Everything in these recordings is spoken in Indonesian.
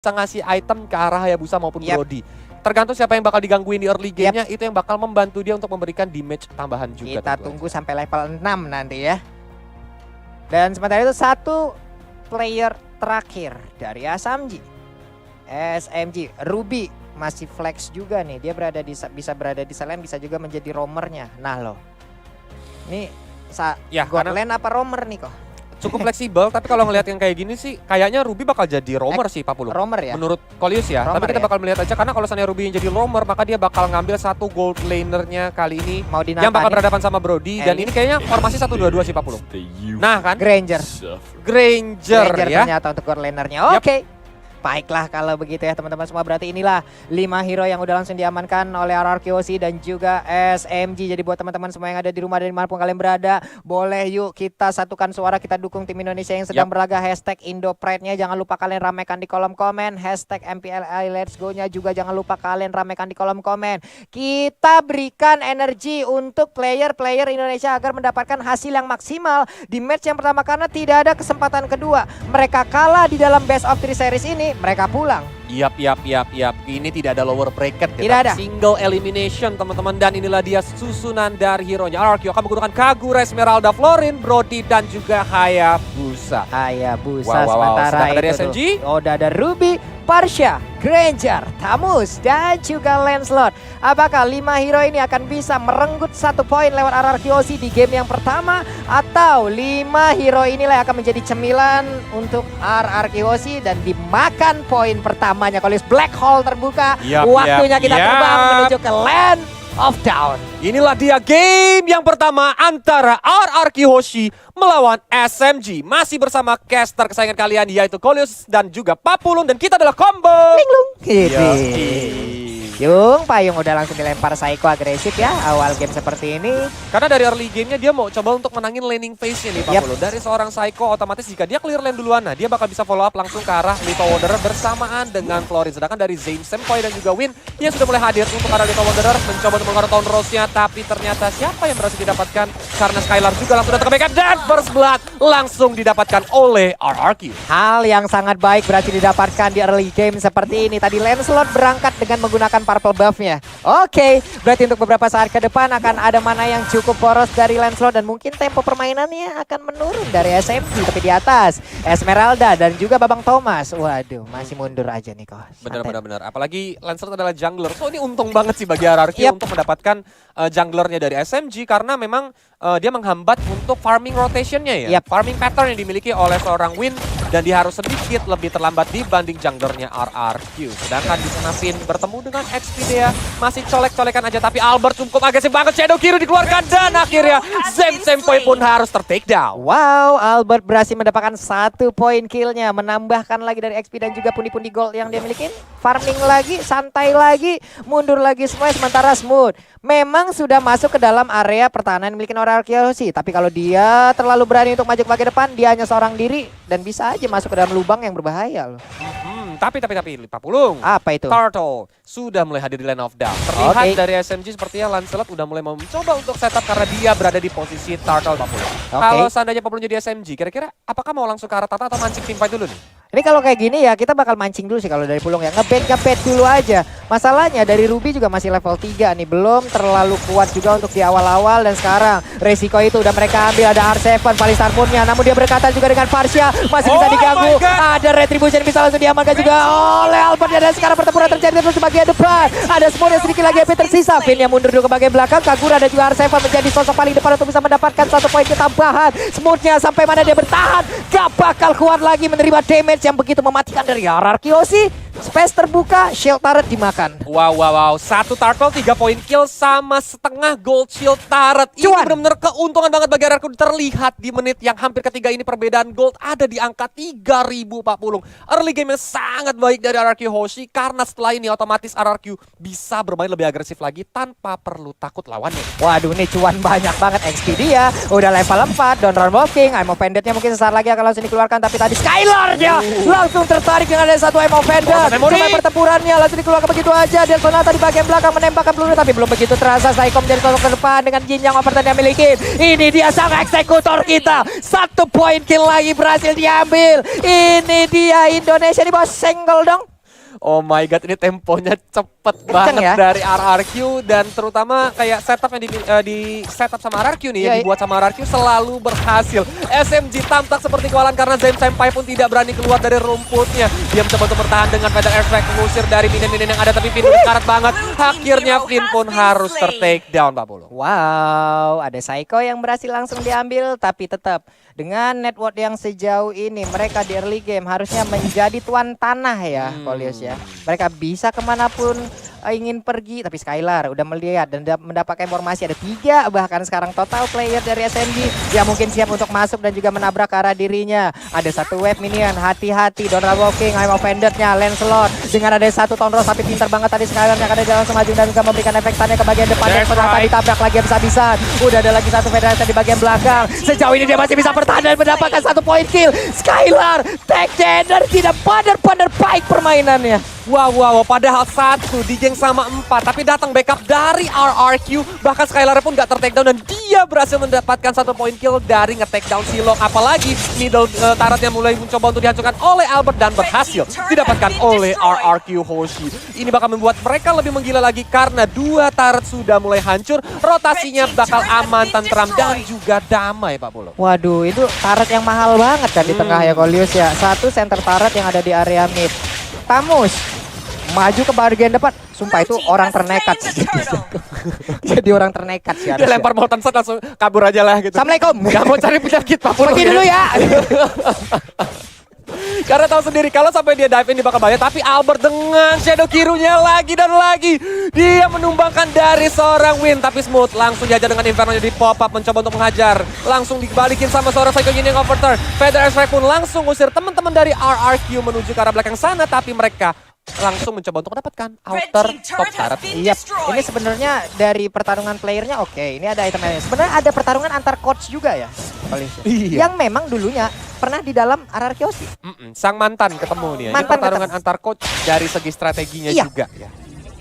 bisa ngasih item ke arah Hayabusa maupun Brody. Tergantung siapa yang bakal digangguin di early game-nya, itu yang bakal membantu dia untuk memberikan damage tambahan juga. Kita tunggu sampai level 6 nanti ya. Dan sementara itu satu player terakhir dari SMG, Ruby masih flex juga nih. Dia bisa berada di selain, bisa juga menjadi roamernya. Nah loh, ini God lane apa roamer nih kok? Cukup fleksibel, tapi kalau ngelihat yang kayak gini sih kayaknya Ruby bakal jadi roamer sih, Pak Pulu. Roamer ya? Menurut Kolius ya. Roamer tapi kita bakal melihat aja, karena kalau misalnya Ruby yang jadi roamer, maka dia bakal ngambil satu gold lanernya kali ini yang bakal berhadapan sama Brody. Dan ini kayaknya formasi 1-2-2 sih, Pak Pulu. Nah kan? Granger ya. Ternyata untuk gold lanernya. Oke. Baiklah kalau begitu ya teman-teman semua, berarti inilah 5 hero yang udah langsung diamankan oleh RRQoC dan juga SMG. Jadi buat teman-teman semua yang ada di rumah dan dimanapun kalian berada, boleh yuk kita satukan suara, kita dukung tim Indonesia yang sedang berlaga. Hashtag IndoPride-nya jangan lupa kalian ramekan di kolom komen. Hashtag MPLI Let's Go-nya juga jangan lupa kalian ramekan di kolom komen. Kita berikan energi untuk player-player Indonesia agar mendapatkan hasil yang maksimal di match yang pertama, karena tidak ada kesempatan kedua. Mereka kalah di dalam best of 3 series ini, mereka pulang. Yap. Ini tidak ada lower bracket, tidak ada. Single elimination teman-teman. Dan inilah dia susunan dari hero-nya. RRQ akan menggunakan Kagura, Esmeralda, Florin, Brody, dan juga Hayabusa. Sementara dari itu SMG udah ada Ruby, Parsha, Granger, Tamus, dan juga Lancelot. Apakah 5 hero ini akan bisa merenggut 1 poin lewat RRQoC di game yang pertama, atau 5 hero inilah yang akan menjadi cemilan untuk RRQoC dan dimakan poin pertamanya? Kalau Black Hole terbuka, waktunya kita terbang menuju ke Land of Dawn. Inilah dia game yang pertama antara RRQoC melawan SMG. Masih bersama caster kesayangan kalian, yaitu Kolius dan juga Papulung, dan kita adalah combo Linglung. Yung, Payung udah langsung dilempar Psycho agresif ya awal game seperti ini. Karena dari early gamenya dia mau coba untuk menangin laning phase-nya nih, Pak Pulu. Dari seorang Psycho, otomatis jika dia clear lane duluan, nah dia bakal bisa follow up langsung ke arah Little Wanderer bersamaan dengan Florin. Sedangkan dari Zane, Sempoy, dan juga Win yang sudah mulai hadir untuk arah Little Wanderer, mencoba untuk mengeluarkan Town Rose-nya. Tapi ternyata siapa yang berhasil didapatkan? Karena Skylar juga langsung datang ke backup, dan First Blood langsung didapatkan oleh RRQ. Hal yang sangat baik berhasil didapatkan di early game seperti ini. Tadi Lancelot berangkat dengan menggunakan purple buff-nya. Oke, berarti untuk beberapa saat ke depan akan ada mana yang cukup poros dari Lancelot, dan mungkin tempo permainannya akan menurun dari SMG. Tapi di atas Esmeralda dan juga Babang Thomas, waduh, masih mundur aja nih kok. Benar. Apalagi Lancelot adalah jungler, so ini untung banget sih bagi RRQ untuk mendapatkan junglernya dari SMG, karena memang dia menghambat untuk farming rotationnya ya. Farming pattern yang dimiliki oleh seorang Win, dan dia harus sedikit lebih terlambat dibanding junglernya RRQ. Sedangkan di sana Finn bertemu dengan Expedia, masih colek-colekan aja, tapi Albert cukup agresif banget. Shadow Kiru dikeluarkan, dan akhirnya Zen Sempoy pun harus ter-take down. Wow, Albert berhasil mendapatkan 1 poin killnya, menambahkan lagi dari XP dan juga pundi-pundi gold yang dia milikin. Farming lagi, santai lagi, mundur lagi semua. Sementara Smooth memang sudah masuk ke dalam area pertahanan milikin RRQoC, tapi kalau dia terlalu berani untuk maju ke depan, dia hanya seorang diri dan bisa aja masuk ke dalam lubang yang berbahaya loh. Tapi Papulung, apa itu? Turtle sudah mulai hadir di Land of Dawn. Terlihat dari SMG sepertinya Lancelot udah mulai mau mencoba untuk setup, karena dia berada di posisi Turtle, Papulung. Kalau seandainya Papulung jadi SMG, kira-kira apakah mau langsung ke arah Tata atau mancing teamfight dulu nih? Ini kalau kayak gini ya kita bakal mancing dulu sih kalau dari Pulung ya. Ngebet dulu aja. Masalahnya dari Ruby juga masih level 3 nih. Belum terlalu kuat juga untuk di awal-awal. Dan sekarang resiko itu udah mereka ambil. Ada R7 paling starpunnya. Namun dia berkata juga dengan Parsha. Masih bisa diganggu. Ada Retribution bisa langsung diamankan juga oleh Albert. Dan sekarang pertempuran terjadi terus di bagian depan. Ada Smooth yang sedikit lagi HP tersisa. Finn yang mundur dulu ke bagian belakang. Kagura dan juga R7 menjadi sosok paling depan untuk bisa mendapatkan 1 poin ketambahan. Smoothnya sampai mana dia bertahan. Gak bakal kuat lagi menerima damage yang begitu mematikan dari RRQoC. Space terbuka, shield turret dimakan. Wow. 1 turtle, 3 poin kill sama setengah gold shield turret. Ini benar-benar keuntungan banget bagi RRQ. Terlihat di menit yang hampir ketiga ini perbedaan gold ada di angka 3.000, Pak Pulung. Early game yang sangat baik dari RRQoC, karena setelah ini otomatis RRQ bisa bermain lebih agresif lagi tanpa perlu takut lawannya. Waduh, ini cuan banyak banget. Expedia udah level 4, Don't Run Walking. I'm Offended-nya mungkin sesaat lagi akan langsung dikeluarkan, tapi tadi Skylar dia langsung tertarik dengan ada 1 I'm Offended. Memory. Cuma pertempurannya langsung dikeluarkan begitu aja. Del Sonata di bagian belakang menembakkan peluru tapi belum begitu terasa. Saikom dari sosok ke depan dengan Jin yang overturn yang miliki. Ini dia sang eksekutor kita. 1 poin kill lagi berhasil diambil. Ini dia Indonesia di bawah single dong. Oh my god, ini temponya cepet banget ya? dari RRQ dan terutama kayak setup yang di setup sama RRQ nih ya, dibuat sama RRQ selalu berhasil. SMG tampak seperti kewalan karena Zem Senpai pun tidak berani keluar dari rumputnya. Dia mencoba untuk bertahan dengan Feather Airstrike mengusir dari minion-minion yang ada tapi Finn udah karat banget. Akhirnya Finn pun harus ter-take down Pak Polo. Wow, ada Saiko yang berhasil langsung diambil tapi tetap dengan network yang sejauh ini mereka di early game harusnya menjadi tuan tanah ya Kolius ya. Mereka bisa kemanapun ingin pergi tapi Skylar udah melihat dan mendapatkan informasi ada 3 bahkan sekarang total player dari SMG yang mungkin siap untuk masuk dan juga menabrak ke arah dirinya. Ada 1 wave minion, hati-hati Donald Walking, I'm offended-nya Lancelot dengan ada 1 Tonros tapi pintar banget tadi Skylar yang ada langsung maju dan juga memberikan efek tanya ke bagian depan dan ternyata ditabrak lagi habis-habisan. Udah ada lagi 1 Federasi di bagian belakang. Sejauh ini dia masih bisa bertahan dan mendapatkan 1 poin kill. Skylar, Tech Gender tidak benar-benar baik permainannya. Wow, padahal 1 di geng sama 4 tapi datang backup dari RRQ, bahkan Skylar pun gak ter-takedown dan dia berhasil mendapatkan 1 poin kill dari nge-takedown Silok. Apalagi middle turretnya mulai mencoba untuk dihancurkan oleh Albert dan berhasil didapatkan oleh RRQ Hoshi. Ini bakal membuat mereka lebih menggila lagi karena 2 turret sudah mulai hancur, rotasinya bakal aman, tentram dan juga damai Pak Polo. Waduh, itu turret yang mahal banget kan di tengah ya Kolius ya. 1 center turret yang ada di area mid. Tamus maju ke bagian depan. Sumpah itu orang ternekat sih. Jadi orang ternekat sih. Dia lempar molten shot langsung kabur aja lah gitu. Assalamualaikum. Gak mau cari penyakit Pak Polo. Pergi dulu ya. Karena tahu sendiri kalau sampai dia dive in di bakal bahaya, tapi Albert dengan Shadow Kirunya lagi dan lagi dia menumbangkan dari seorang Win, tapi Smooth langsung dihajar dengan Inferno di pop up mencoba untuk menghajar, langsung dibalikin sama seorang Psycho Jin yang overturn. Feather Airstrike pun langsung usir teman-teman dari RRQ menuju ke arah belakang sana, tapi mereka langsung mencoba untuk mendapatkan outer top turret. Iya, ini sebenarnya dari pertarungan playernya oke. Ini ada itemnya. Sebenarnya ada pertarungan antar coach juga ya. Iya. Yang memang dulunya pernah di dalam RRQ sih. Sang mantan ketemu nih ya. Ini pertarungan antar coach dari segi strateginya juga ya.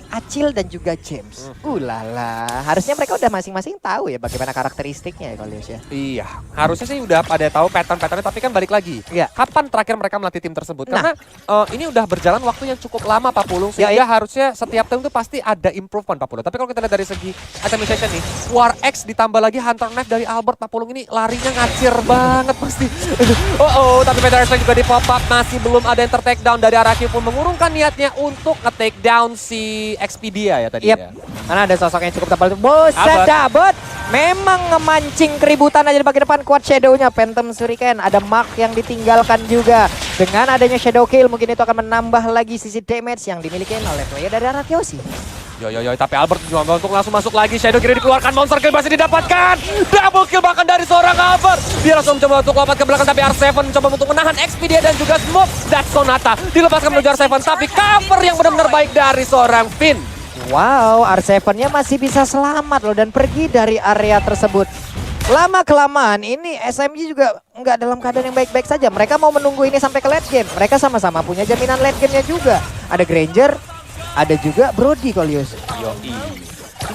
Acil dan juga James. Lala, harusnya mereka udah masing-masing tahu ya bagaimana karakteristiknya ya Kolius ya. Iya, harusnya sih udah pada tahu pattern-patternnya, tapi kan balik lagi. Iya. Kapan terakhir mereka melatih tim tersebut? Karena ini udah berjalan waktu yang cukup lama Pak Pulung, sehingga harusnya setiap tim itu pasti ada improvement Pak Pulung. Tapi kalau kita lihat dari segi itemization nih, War X ditambah lagi Hunter Knife dari Albert Pak Pulung ini larinya ngacir banget pasti. Tapi Feather Airstrike juga di pop up, masih belum ada yang ter-take down dari RRQ pun mengurungkan niatnya untuk nge-take down si Expedia ya tadi ya. Karena ada sosok yang cukup tebal itu. Buset Dabot. Memang ngemancing keributan aja di bagian depan. Kuat Shadow-nya. Phantom Shuriken. Ada Mark yang ditinggalkan juga. Dengan adanya Shadow Kill mungkin itu akan menambah lagi sisi damage yang dimiliki oleh player dari Arakyoshi. Tapi Albert juga untuk langsung masuk lagi. Shadow kiri dikeluarkan, monster kill masih didapatkan. Double kill bahkan dari seorang Albert. Dia langsung mencoba untuk lompat ke belakang, tapi R7 mencoba untuk menahan Expedia dan juga Smoke. Dan Sonata dilepaskan menuju R7, tapi cover yang benar-benar baik dari seorang Finn. Wow, R7-nya masih bisa selamat loh dan pergi dari area tersebut. Lama-kelamaan ini SMG juga nggak dalam keadaan yang baik-baik saja. Mereka mau menunggu ini sampai ke late game. Mereka sama-sama punya jaminan late game-nya juga. Ada Granger, ada juga Brody Kolius.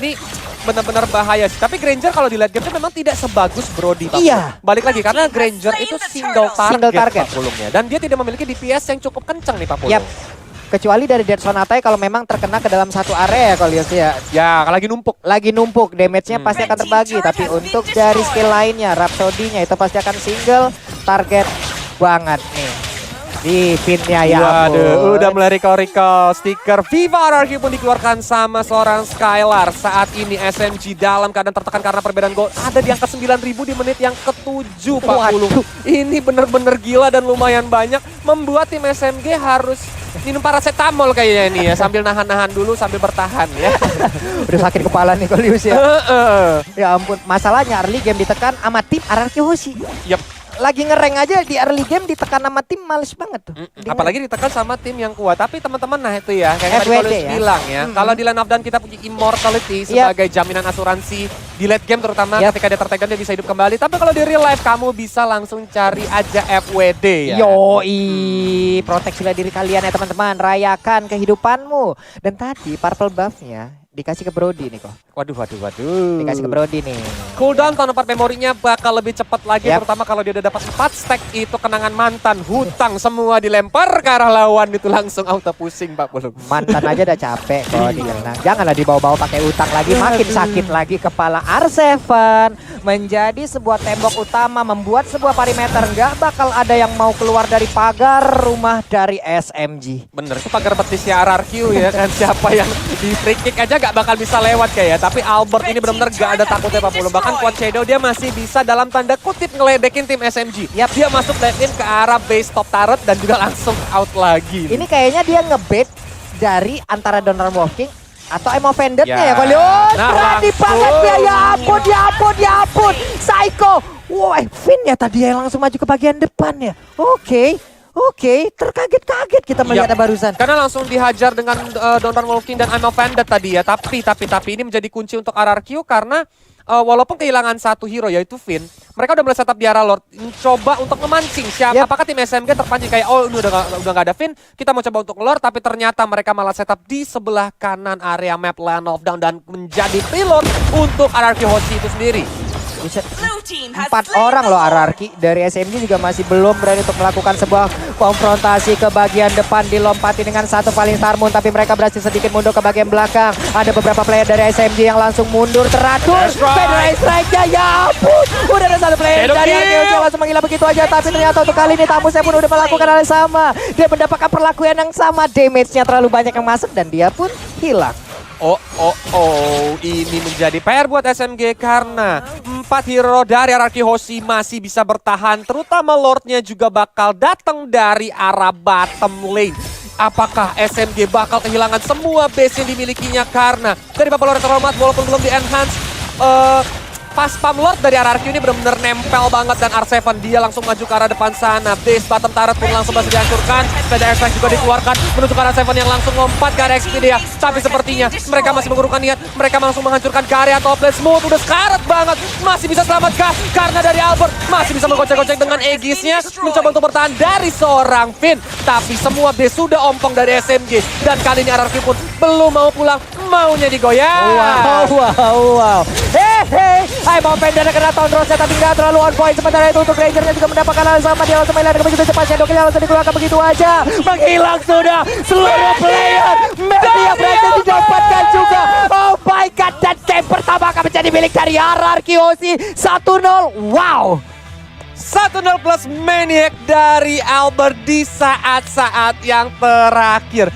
Ini benar-benar bahaya sih. Tapi Granger kalau di late game itu memang tidak sebagus Brody. Iya. Balik lagi karena Granger itu single target. Pak Pulungnya. Dan dia tidak memiliki DPS yang cukup kencang nih Pak Pulung. Kecuali dari Dead Sonata kalau memang terkena ke dalam satu area ya Kolius ya. Ya, lagi numpuk. Damage-nya pasti akan terbagi. Tapi untuk dari skill lainnya, Rhapsody-nya itu pasti akan single target banget nih. Di pinnya ya. Waduh, udah mulai recall stiker Viva RRQ pun dikeluarkan sama seorang Skylar. Saat ini SMG dalam keadaan tertekan karena perbedaan gol ada di angka 9.000 di menit yang ke-7 Pak Pulung. Ini bener-bener gila dan lumayan banyak membuat tim SMG harus minum paracetamol kayaknya ini ya, sambil nahan-nahan dulu sambil bertahan ya. Udah sakit kepala nih Kolius ya. Ya ampun, masalahnya early game ditekan sama tim RRQ Hoshi. lagi ngereng aja di early game ditekan sama tim males banget tuh. Apalagi ditekan sama tim yang kuat. Tapi teman-teman nah itu ya kayak tadi Paulus bilang ya. Kalau di Land of Dawn kita punya immortality sebagai jaminan asuransi di late game terutama ketika dia tertekan dia bisa hidup kembali. Tapi kalau di real life kamu bisa langsung cari aja FWD ya. Yoi, proteksilah diri kalian ya teman-teman. Rayakan kehidupanmu. Dan tadi purple buff-nya dikasih ke Brody nih kok. Waduh. Dikasih ke Brody nih. Cooldown tahun 4 memorinya bakal lebih cepat lagi. Terutama kalau dia udah dapat 4 stack itu kenangan mantan. Hutang semua dilempar ke arah lawan itu langsung auto pusing 40. Mantan aja udah capek kok dikenang. Janganlah dibawa-bawa pakai utang lagi. Makin sakit lagi kepala R7. Menjadi sebuah tembok utama. Membuat sebuah perimeter. Nggak bakal ada yang mau keluar dari pagar rumah dari SMG. Bener, itu pagar betisnya RRQ ya kan. Siapa yang di free kick aja gak bakal bisa lewat kayak. Tapi Albert ini benar-benar gak ada takutnya 40. Bahkan Quad Shadow dia masih bisa dalam tanda kutip ngeledekin tim SMG. Dia masuk lane in ke arah base top turret dan juga langsung out lagi. Ini kayaknya dia ngebait dari antara Donor Walking atau Emo Vendetta ya kali. Oh, berani banget dia. Ya ampun. Psycho. Wah, Finn ya tadi yang langsung maju ke bagian depan ya. Oke, terkaget-kaget kita melihatnya barusan. Karena langsung dihajar dengan Donran Wolfking dan I'm Offended tadi ya. Tapi ini menjadi kunci untuk RRQ karena walaupun kehilangan satu hero yaitu Finn, mereka udah mulai setup di arah Lord. Coba untuk memancing siapa. Apakah tim SMG terpancing kayak ini udah gak ada Finn, kita mau coba untuk Lord. Tapi ternyata mereka malah setup di sebelah kanan area map Land of Dawn dan menjadi payload untuk RRQ Hoshi itu sendiri. 4 orang loh RRQ dari SMG juga masih belum berani untuk melakukan sebuah konfrontasi ke bagian depan, dilompati dengan satu paling Starmoon, tapi mereka berhasil sedikit mundur ke bagian belakang. Ada beberapa player dari SMG yang langsung mundur teratur. Federal Strike-nya ya ampun. Udah ada satu player dari RRQ yang langsung menghilang begitu aja, tapi ternyata untuk kali ini tamu saya pun udah melakukan hal yang sama. Dia mendapatkan perlakuan yang sama, damage-nya terlalu banyak yang masuk dan dia pun hilang. Ini menjadi PR buat SMG karena 4 hero dari RRQ Hoshi masih bisa bertahan, terutama Lordnya juga bakal datang dari arah bottom lane. Apakah SMG bakal kehilangan semua base yang dimilikinya karena dari Bapak Lord terhormat walaupun belum di-enhance pas spam Lord dari RRQ ini benar-benar nempel banget dan R7 dia langsung maju ke arah depan sana. Base bottom turret pun langsung masih dihancurkan. Speda Airstrike juga dikeluarkan menuju ke arah R7 yang langsung lompat ke area XP dia. Tapi sepertinya mereka masih mengurungkan niat. Mereka langsung menghancurkan ke area top lane. Smooth udah sekarat banget. Masih bisa selamatkan karena dari Albert masih bisa menggocek-gocek dengan Aegisnya. Mencoba untuk bertahan dari seorang Finn. Tapi semua base sudah ompong dari SMG. Dan kali ini RRQ pun belum mau pulang. Maunya digoyang. Wow. Hai mau pendana kena Tondrosnya tapi nggak terlalu on point. Sementara itu untuk Rangernya juga mendapatkan hal sama. Dia langsung menghilang begitu cepat. Shadowkill langsung dikeluarkan begitu aja. Menghilang sudah seluruh player. Media berhasil didapatkan juga. Oh my god, dan game pertama akan menjadi milik dari RRQ Hoshi 1-0. Wow. 1-0 plus Maniac dari Albert di saat-saat yang terakhir.